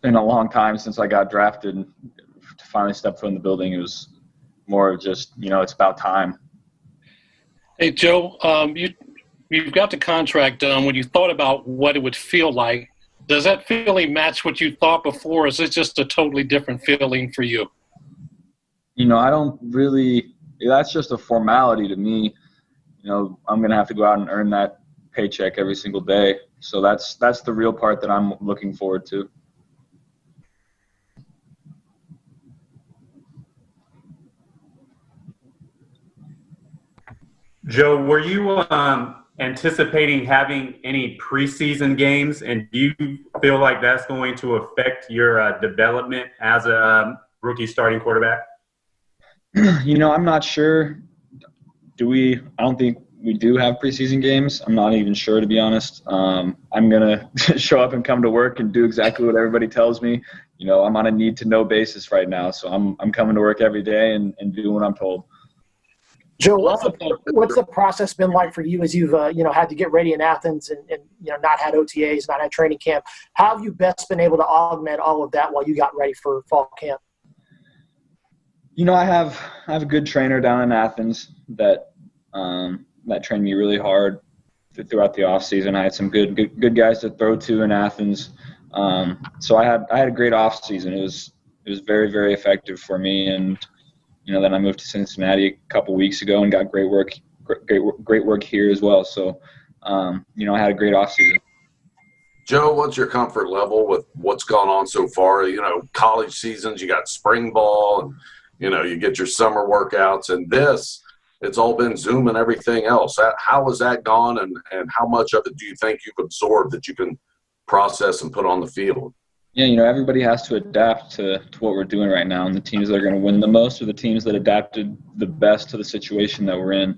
been a long time since I got drafted. To finally step foot in the building, it was more of just, it's about time. Hey, Joe, you've got the contract done. When you thought about what it would feel like, does that feeling match what you thought before, or is it just a totally different feeling for you? I don't really – that's just a formality to me. I'm going to have to go out and earn that paycheck every single day. So that's the real part that I'm looking forward to. Joe, were you anticipating having any preseason games, and do you feel like that's going to affect your development as a rookie starting quarterback? I'm not sure. I don't think we do have preseason games. I'm not even sure, to be honest. I'm going to show up and come to work and do exactly what everybody tells me. I'm on a need-to-know basis right now, so I'm coming to work every day and doing what I'm told. Joe, what's the process been like for you as you've had to get ready in Athens and not had OTAs, not had training camp? How have you best been able to augment all of that while you got ready for fall camp? I have a good trainer down in Athens that trained me really hard throughout the off season. I had some good guys to throw to in Athens, so I had a great off season. It was very, very effective for me, and then I moved to Cincinnati a couple weeks ago and got great work here as well. So, I had a great offseason. Joe, what's your comfort level with what's gone on so far? College seasons, you got spring ball, and, you get your summer workouts. And it's all been Zoom and everything else. How has that gone, and how much of it do you think you've absorbed that you can process and put on the field? Yeah, everybody has to adapt to what we're doing right now, and the teams that are going to win the most are the teams that adapted the best to the situation that we're in.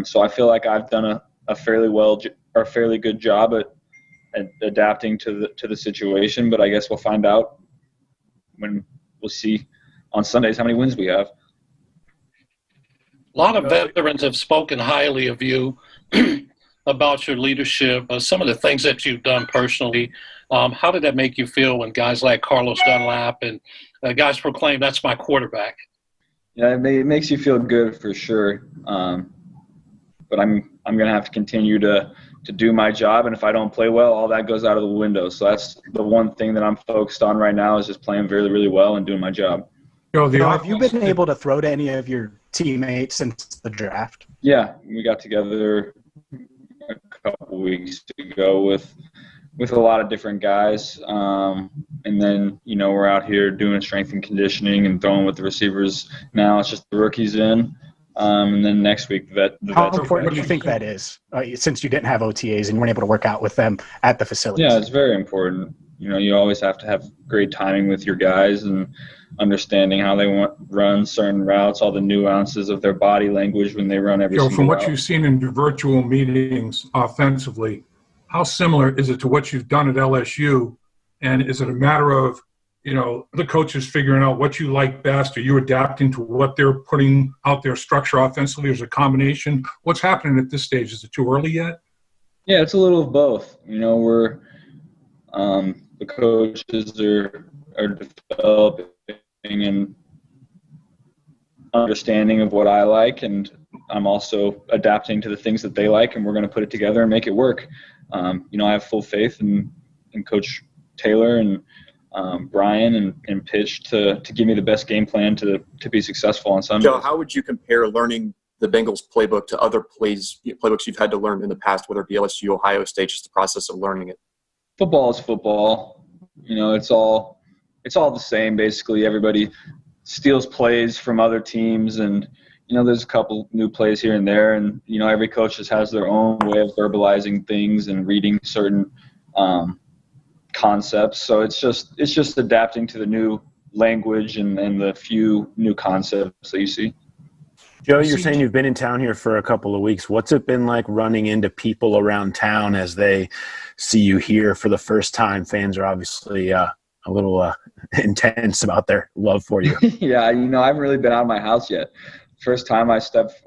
So I feel like I've done a fairly good job at adapting to the situation, but I guess we'll find out when we'll see on Sundays how many wins we have. A lot of veterans have spoken highly of you about your leadership, some of the things that you've done personally. How did that make you feel when guys like Carlos Dunlap and guys proclaim, that's my quarterback? Yeah, it makes you feel good for sure. But I'm going to have to continue to do my job, and if I don't play well, all that goes out of the window. So that's the one thing that I'm focused on right now, is just playing really, really well and doing my job. Have you been able to throw to any of your teammates since the draft? Yeah, we got together a couple weeks ago with a lot of different guys, and then we're out here doing strength and conditioning and throwing with the receivers. Now it's just the rookies in, and then next week How important do you think that is, since you didn't have OTAs and you weren't able to work out with them at the facilities? Yeah, it's very important. You always have to have great timing with your guys and understanding how they run certain routes, all the nuances of their body language when they run every single from what route. you've seen in your virtual meetings offensively, how similar is it to what you've done at LSU? And is it a matter of, the coaches figuring out what you like best? Are you adapting to what they're putting out their structure offensively as a combination? What's happening at this stage? Is it too early yet? Yeah, it's a little of both. We're the coaches are developing and understanding of what I like, and I'm also adapting to the things that they like, and we're going to put it together and make it work. I have full faith in Coach Taylor and Brian and Pitch to give me the best game plan to be successful on Sunday. Joe, how would you compare learning the Bengals playbook to other playbooks you've had to learn in the past, whether it be LSU, Ohio State, just the process of learning it? Football is football. It's all the same basically. Everybody steals plays from other teams, and there's a couple new plays here and there, and every coach just has their own way of verbalizing things and reading certain concepts. So it's just adapting to the new language and the few new concepts that you see. Joe, you're saying you've been in town here for a couple of weeks. What's it been like running into people around town as they see you here for the first time? Fans are obviously a little intense about their love for you. Yeah, I haven't really been out of my house yet. First time I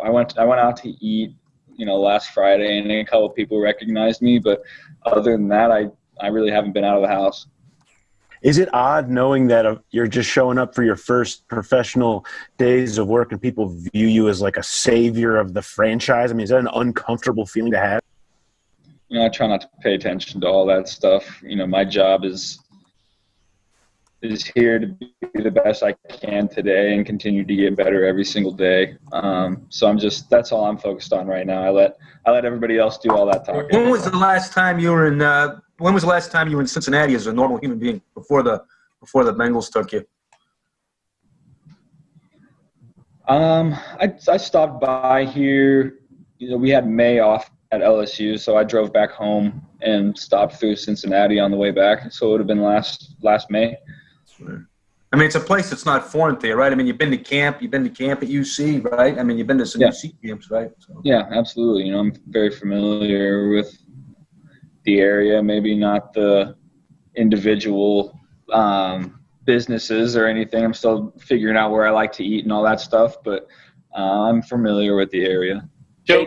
went out to eat, last Friday, and a couple of people recognized me. But other than that, I really haven't been out of the house. Is it odd knowing that you're just showing up for your first professional days of work and people view you as like a savior of the franchise? I mean, is that an uncomfortable feeling to have? I try not to pay attention to all that stuff. My job is here to be the best I can today and continue to get better every single day. So that's all I'm focused on right now. I let everybody else do all that talking. When was the last time you were in Cincinnati as a normal human being before the Bengals took you? I stopped by here. We had May off at LSU, so I drove back home and stopped through Cincinnati on the way back. So it would have been last May. I mean, it's a place that's not foreign to you, right? I mean, you've been to camp at UC, right? I mean, you've been to some UC camps, right? So. Yeah, absolutely. I'm very familiar with the area, maybe not the individual businesses or anything. I'm still figuring out where I like to eat and all that stuff, but I'm familiar with the area. Joe,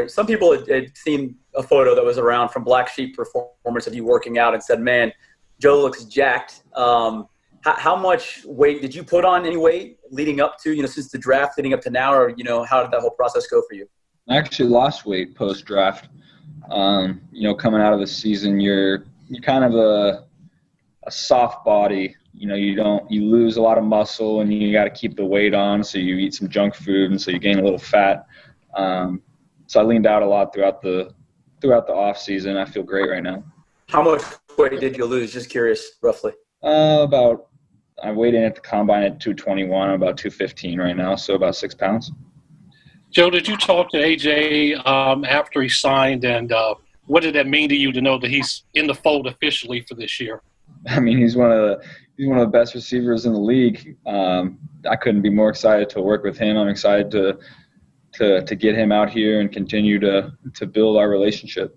some people had seen a photo that was around from Black Sheep Performance of you working out and said, man, Joe looks jacked. How much weight did you put on? Any weight leading up to, since the draft, leading up to now, or, how did that whole process go for you? I actually lost weight post-draft. Coming out of the season, you're kind of a soft body. You lose a lot of muscle and you got to keep the weight on. So you eat some junk food and so you gain a little fat. So I leaned out a lot throughout the off season. I feel great right now. How much weight did you lose? Just curious, roughly. I weighed in at the combine at 221. I'm about 215 right now, so about 6 pounds. Joe, did you talk to AJ after he signed, and what did that mean to you to know that he's in the fold officially for this year? I mean, he's one of the best receivers in the league. I couldn't be more excited to work with him. I'm excited to get him out here and continue to build our relationship.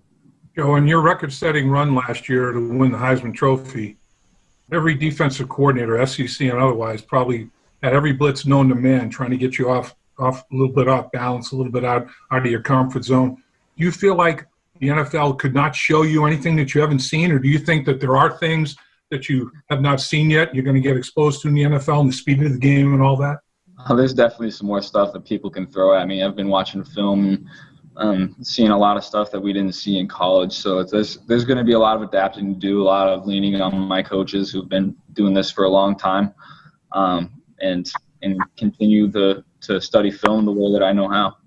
Joe, in your record-setting run last year to win the Heisman Trophy, every defensive coordinator, SEC and otherwise, probably had every blitz known to man trying to get you off a little bit off balance, a little bit out of your comfort zone. Do you feel like the NFL could not show you anything that you haven't seen, or do you think that there are things that you have not seen yet you're going to get exposed to in the NFL and the speed of the game and all that? There's definitely some more stuff that people can throw at me. I've been watching film and seeing a lot of stuff that we didn't see in college. So there's going to be a lot of adapting to do, a lot of leaning on my coaches who've been doing this for a long time, and continue to study film the way that I know how.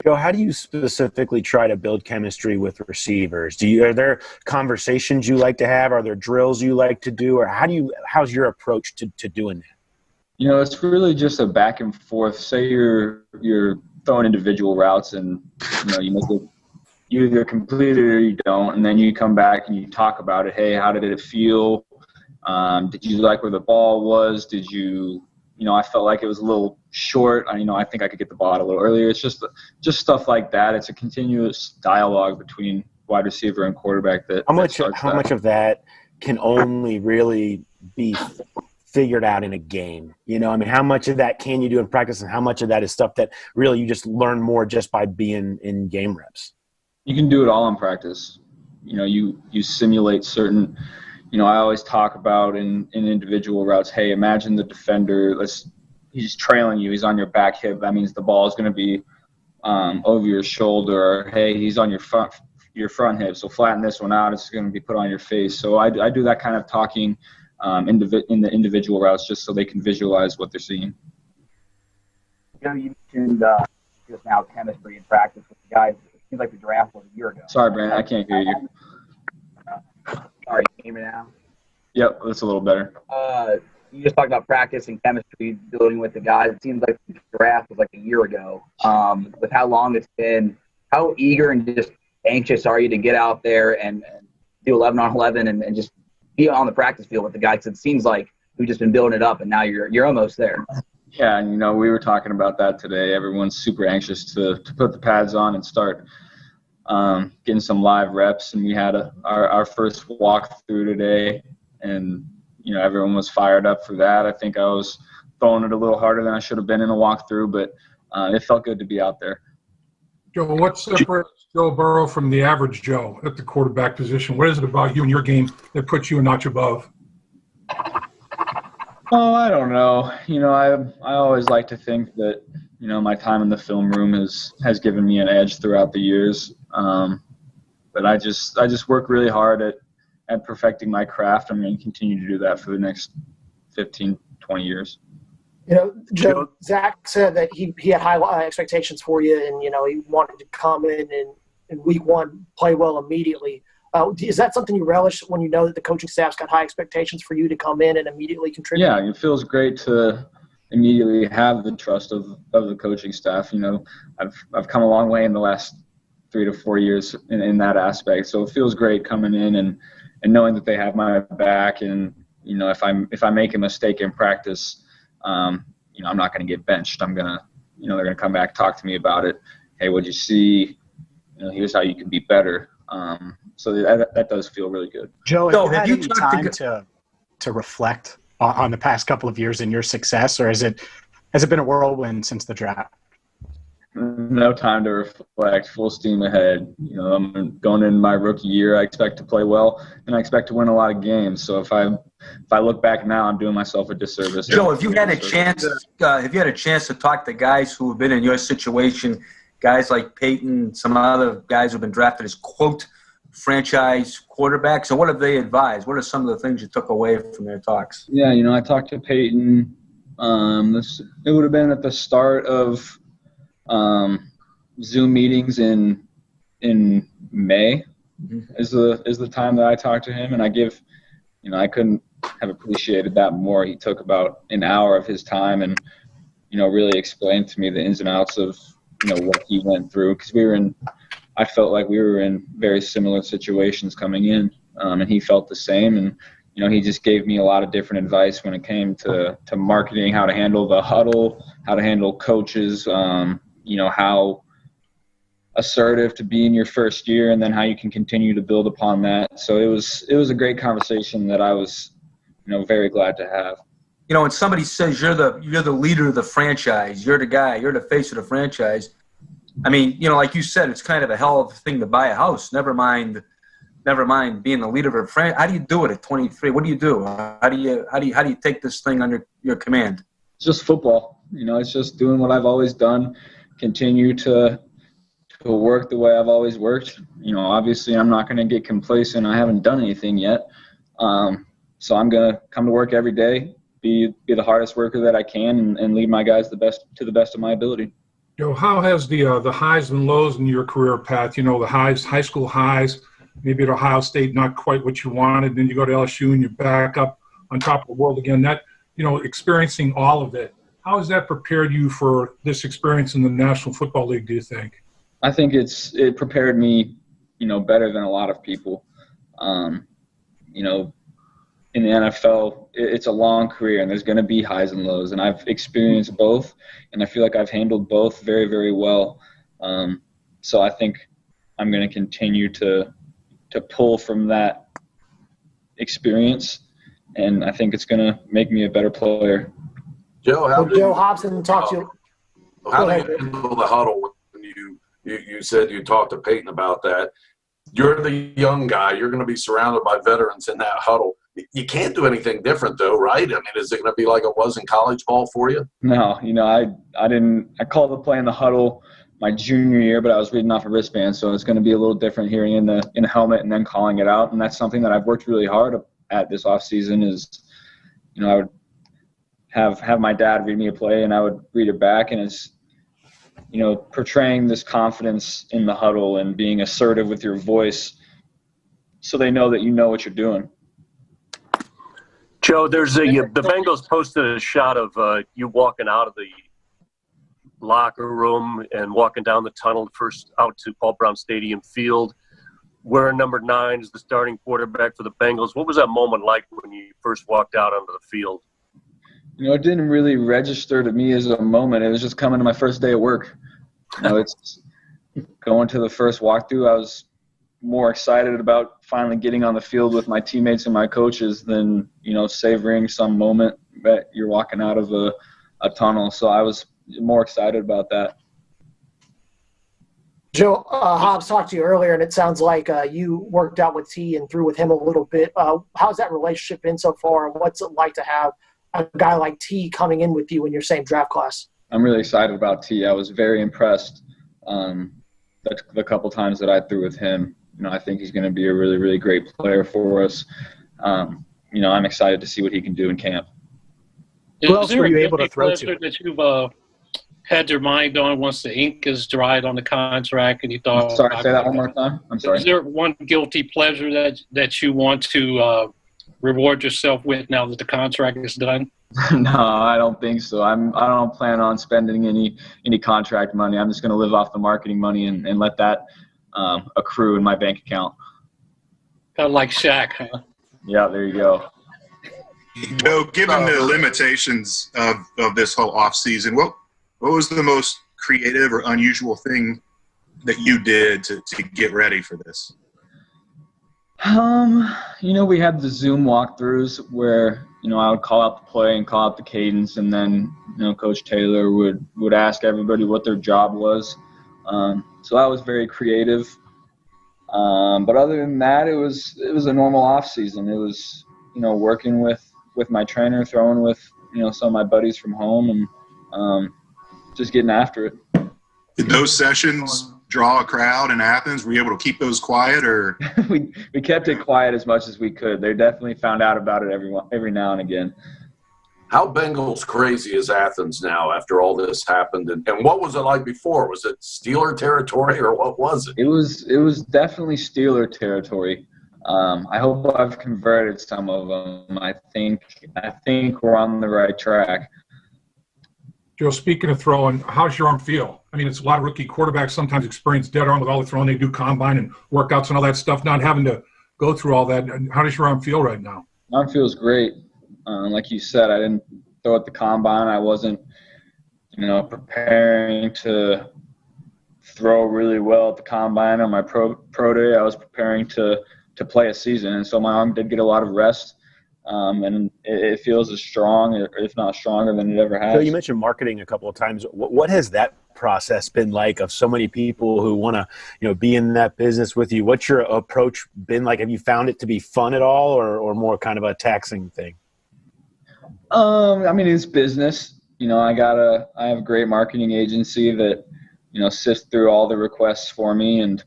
Joe, how do you specifically try to build chemistry with receivers? Are there conversations you like to have? Are there drills you like to do? Or how's your approach to doing that? It's really just a back and forth. Say you're throwing individual routes and, you either complete it or you don't, and then you come back and you talk about it. Hey, how did it feel? Did you like where the ball was? Did you I felt like it was a little short. I think I could get the ball out a little earlier. It's just stuff like that. It's a continuous dialogue between wide receiver and quarterback. How much of that can only really be figured out in a game? How much of that can you do in practice, and how much of that is stuff that really you just learn more just by being in game reps? You can do it all in practice. You simulate certain. I always talk about in individual routes, hey, imagine the defender, he's trailing you, he's on your back hip. That means the ball is going to be over your shoulder. Or, hey, he's on your front hip, so flatten this one out. It's going to be put on your face. So I do that kind of talking in the individual routes just so they can visualize what they're seeing. You mentioned just now chemistry in practice with the guys. It seems like the draft was a year ago. Sorry, Brandon, I can't hear you. Sorry, can you hear me now? Yep, that's a little better. You just talked about practice and chemistry, building with the guys. It seems like the draft was like a year ago. With how long it's been, how eager and just anxious are you to get out there and do 11 on 11 and just be on the practice field with the guys? Because it seems like we've just been building it up, and now you're almost there. Yeah, we were talking about that today. Everyone's super anxious to put the pads on and start getting some live reps, and we had our first walkthrough today, and everyone was fired up for that. I think I was throwing it a little harder than I should have been in a walkthrough, but it felt good to be out there. Joe, what separates Joe Burrow from the average Joe at the quarterback position? What is it about you and your game that puts you a notch above? Oh, I don't know. I always like to think that, my time in the film room has given me an edge throughout the years. But I just work really hard at perfecting my craft. I'm going to continue to do that for the next 15, 20 years. Joe, Zach said that he had high expectations for you, and he wanted to come in week one, play well immediately. Is that something you relish when you know that the coaching staff's got high expectations for you to come in and immediately contribute? Yeah, it feels great to immediately have the trust of the coaching staff. I've come a long way in the last 3 to 4 years in that aspect. So it feels great coming in and knowing that they have my back. And if I make a mistake in practice, I'm not going to get benched. I'm gonna, they're gonna come back, talk to me about it. Hey, what'd you see? Here's how you can be better. So that does feel really good. Joe, have you had any time to reflect on the past couple of years and your success, or has it been a whirlwind since the draft? No time to reflect. Full steam ahead. I'm going in my rookie year. I expect to play well, and I expect to win a lot of games. So if I look back now, I'm doing myself a disservice. Joe, if you had a chance to talk to guys who have been in your situation, guys like Peyton, some other guys who've been drafted as quote franchise quarterbacks, so what have they advised? What are some of the things you took away from their talks? Yeah, I talked to Peyton. It would have been at the start of Zoom meetings in May is the time that I talked to him, and I couldn't have appreciated that more. He took about an hour of his time and really explained to me the ins and outs of what he went through, because I felt like we were in very similar situations coming in, and he felt the same. And he just gave me a lot of different advice when it came to marketing, how to handle the huddle, how to handle coaches, how assertive to be in your first year, and then how you can continue to build upon that. So it was a great conversation that I was very glad to have. When somebody says you're the leader of the franchise, you're the guy, you're the face of the franchise. I mean, like you said, it's kind of a hell of a thing to buy a house. Never mind being the leader of a franchise. How do you do it at 23? What do you do? How do you take this thing under your command? It's just football. It's just doing what I've always done. Continue to work the way I've always worked. Obviously I'm not going to get complacent. I haven't done anything yet. So I'm going to come to work every day, be the hardest worker that I can, and lead my guys to the best of my ability. Joe, how has the highs and lows in your career path, the highs, high school highs, maybe at Ohio State, not quite what you wanted, then you go to LSU and you're back up on top of the world again, that, experiencing all of it, how has that prepared you for this experience in the National Football League, do you think? I think it prepared me, better than a lot of people. In the NFL, it's a long career, and there's going to be highs and lows, and I've experienced both, and I feel like I've handled both very, very well. So I think I'm going to continue to pull from that experience, and I think it's going to make me a better player. Joe Hobson talked to you. How do you handle the huddle when you said you talked to Peyton about that? You're the young guy. You're going to be surrounded by veterans in that huddle. You can't do anything different, though, right? I mean, is it going to be like it was in college ball for you? No, I called the play in the huddle my junior year, but I was reading off a wristband, so it's going to be a little different hearing in a helmet and then calling it out. And that's something that I've worked really hard at this offseason is, I would have my dad read me a play and I would read it back, and it's, portraying this confidence in the huddle and being assertive with your voice so they know that you know what you're doing. Joe, the Bengals posted a shot of you walking out of the locker room and walking down the tunnel first out to Paul Brown Stadium field, wearing number 9 as the starting quarterback for the Bengals. What was that moment like when you first walked out onto the field? It didn't really register to me as a moment. It was just coming to my first day at work. It's going to the first walkthrough. I was more excited about finally getting on the field with my teammates and my coaches than, savoring some moment that you're walking out of a tunnel. So I was more excited about that. Joe, Hobbs talked to you earlier, and it sounds like you worked out with T and threw with him a little bit. How's that relationship been so far, and what's it like to have a guy like T coming in with you in your same draft class? I'm really excited about T. I was very impressed the couple times that I threw with him. I think he's going to be a really, really great player for us. I'm excited to see what he can do in camp. Who else were you able to throw to? That you've had your mind on once the ink is dried on the contract, and you thought? Sorry, say that one more time. I'm sorry. Is there one guilty pleasure that you want to reward yourself with now that the contract is done? No, I don't think so. I don't plan on spending any contract money. I'm just going to live off the marketing money and let that accrue in my bank account. Kind of like Shaq, huh? Yeah, there you go. Joe, given the limitations of this whole off season, what was the most creative or unusual thing that you did to get ready for this? We had the Zoom walkthroughs where, I would call out the play and call out the cadence, and then, Coach Taylor would ask everybody what their job was. So that was very creative. But other than that, it was a normal off season. It was, working with my trainer, throwing with, some of my buddies from home, and just getting after it. Did those sessions draw a crowd in Athens? Were you able to keep those quiet, or? we kept it quiet as much as we could. They definitely found out about it every now and again. How Bengals crazy is Athens now after all this happened? And what was it like before? Was it Steeler territory, or what was it? It was definitely Steeler territory. I hope I've converted some of them. I think we're on the right track. Joe, speaking of throwing, how's your arm feel? I mean, it's a lot of rookie quarterbacks sometimes experience dead arm with all the throwing they do, combine and workouts and all that stuff, not having to go through all that. And how does your arm feel right now? My arm feels great. Like you said, I didn't throw at the combine. I wasn't, preparing to throw really well at the combine on my pro day. I was preparing to play a season, and so my arm did get a lot of rest. And it feels as strong, if not stronger, than it ever has. So you mentioned marketing a couple of times. What has that process been like of so many people who want to, be in that business with you? What's your approach been like? Have you found it to be fun at all, or more kind of a taxing thing? It's business. I have a great marketing agency that, sifts through all the requests for me, and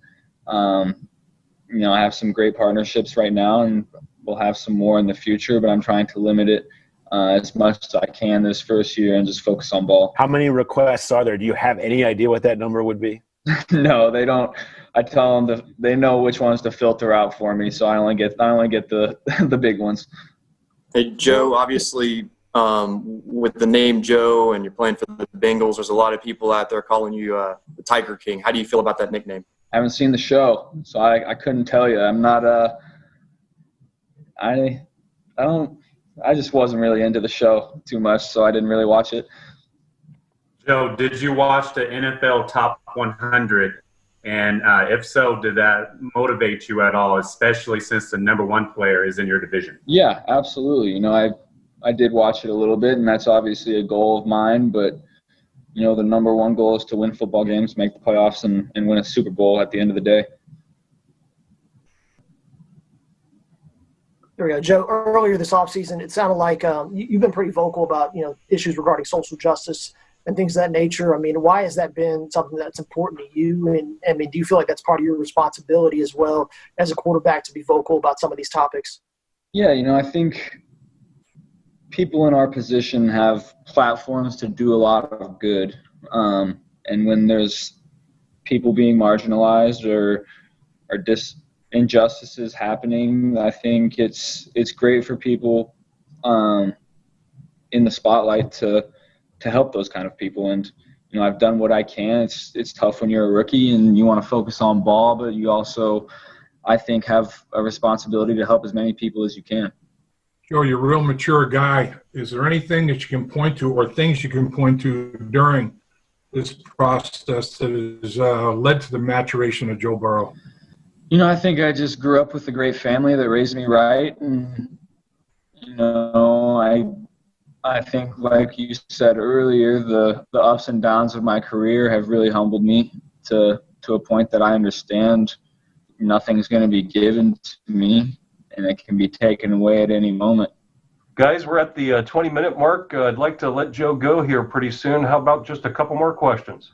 I have some great partnerships right now, and we'll have some more in the future, but I'm trying to limit it as much as I can this first year and just focus on ball. How many requests are there? Do you have any idea what that number would be? No, they don't. I tell them they know which ones to filter out for me, so I only get the the big ones. Hey, Joe, obviously with the name Joe and you're playing for the Bengals, there's a lot of people out there calling you the Tiger King. How do you feel about that nickname? I haven't seen the show, so I couldn't tell you. I'm not I just wasn't really into the show too much, so I didn't really watch it. Joe, did you watch the NFL Top 100? And if so, did that motivate you at all, especially since the number one player is in your division? Yeah, absolutely. I did watch it a little bit, and that's obviously a goal of mine. But, the number one goal is to win football games, make the playoffs, and win a Super Bowl at the end of the day. There we go. Joe, earlier this offseason, it sounded like you've been pretty vocal about, issues regarding social justice and things of that nature. Why has that been something that's important to you? And do you feel like that's part of your responsibility as well as a quarterback to be vocal about some of these topics? Yeah, I think people in our position have platforms to do a lot of good. And when there's people being marginalized or injustices happening, I think it's great for people in the spotlight to help those kind of people. And I've done what I can. It's tough when you're a rookie and you want to focus on ball, but you also, I think, have a responsibility to help as many people as you can. Joe, you're a real mature guy. Is there anything that you can point to or things you can point to during this process that has led to the maturation of Joe Burrow? I think I just grew up with a great family that raised me right. And, I think, like you said earlier, the ups and downs of my career have really humbled me to to a point that I understand nothing's going to be given to me, and it can be taken away at any moment. Guys, we're at the 20-minute mark. I'd like to let Joe go here pretty soon. How about just a couple more questions?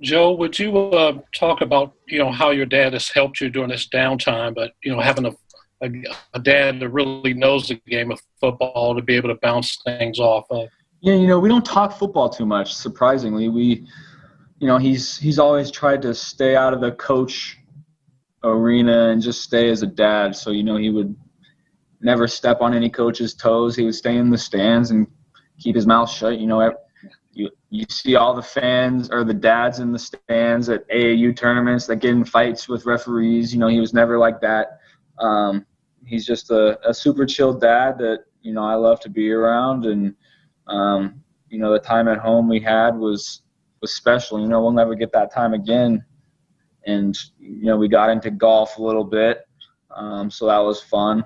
Joe, would you talk about, how your dad has helped you during this downtime, but, having a dad that really knows the game of football to be able to bounce things off of? Yeah, we don't talk football too much, surprisingly. He's always tried to stay out of the coach arena and just stay as a dad. So, he would never step on any coach's toes. He would stay in the stands and keep his mouth shut. You see all the fans or the dads in the stands at AAU tournaments that get in fights with referees. He was never like that. He's just a super chill dad that, I love to be around. And, the time at home we had was special. We'll never get that time again. And, we got into golf a little bit. So that was fun.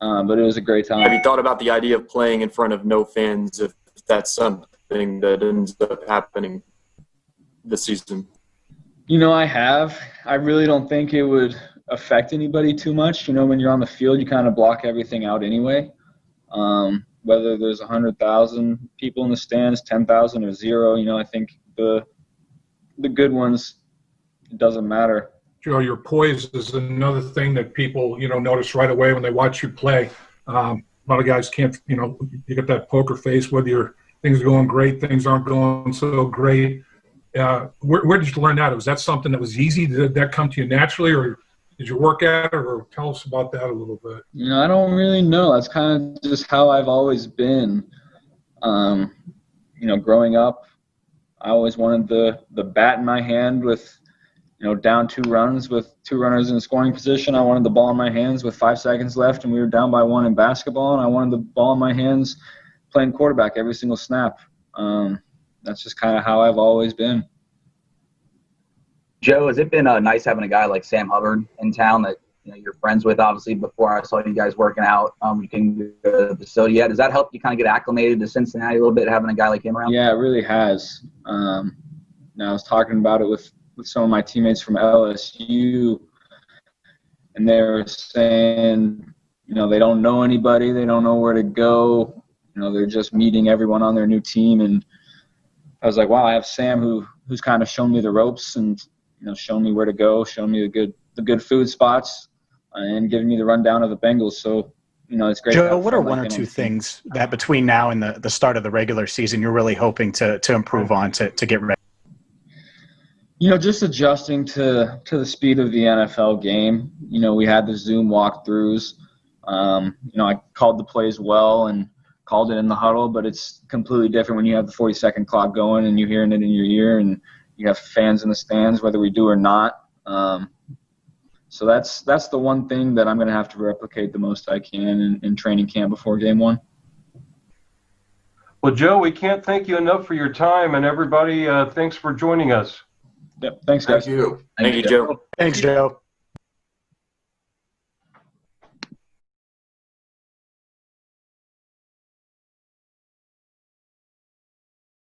But it was a great time. Have you thought about the idea of playing in front of no fans if that's something that ends up happening this season? I have. I really don't think it would affect anybody too much. When you're on the field, you kind of block everything out anyway. Whether there's 100,000 people in the stands, 10,000 or 0, I think the good ones, it doesn't matter. Joe, your poise is another thing that people, notice right away when they watch you play. A lot of guys can't, you get that poker face, whether your things are going great, things aren't going so great. Where did you learn that? Was that something that was easy? Did that come to you naturally, or did you work at it, or tell us about that a little bit? I don't really know. That's kind of just how I've always been. Growing up, I always wanted the bat in my hand with, down 2 runs with 2 runners in scoring position. I wanted the ball in my hands with 5 seconds left, and we were down by 1 in basketball, and I wanted the ball in my hands playing quarterback every single snap. That's just kind of how I've always been. Joe, has it been nice having a guy like Sam Hubbard in town that you're friends with? Obviously, before I saw you guys working out, you can go to the facility. Does that help you kind of get acclimated to Cincinnati a little bit, having a guy like him around? Yeah, it really has. I was talking about it with some of my teammates from LSU, and they were saying, they don't know anybody, they don't know where to go, they're just meeting everyone on their new team. And I was like, wow, I have Sam who's kind of shown me the ropes and shown me where to go, shown me the good food spots, and giving me the rundown of the Bengals. So it's great. Joe, what are one or two things that between now and the start of the regular season you're really hoping to improve on to get ready? Just adjusting to the speed of the NFL game. We had the Zoom walkthroughs. I called the plays well and called it in the huddle, but it's completely different when you have the 40-second clock going and you're hearing it in your ear and you have fans in the stands, whether we do or not. So that's the one thing that I'm going to have to replicate the most I can in training camp before game 1. Well, Joe, we can't thank you enough for your time, and everybody, thanks for joining us. Yep. Thanks, guys. Thank you. Thank you, Joe. Thanks, Joe.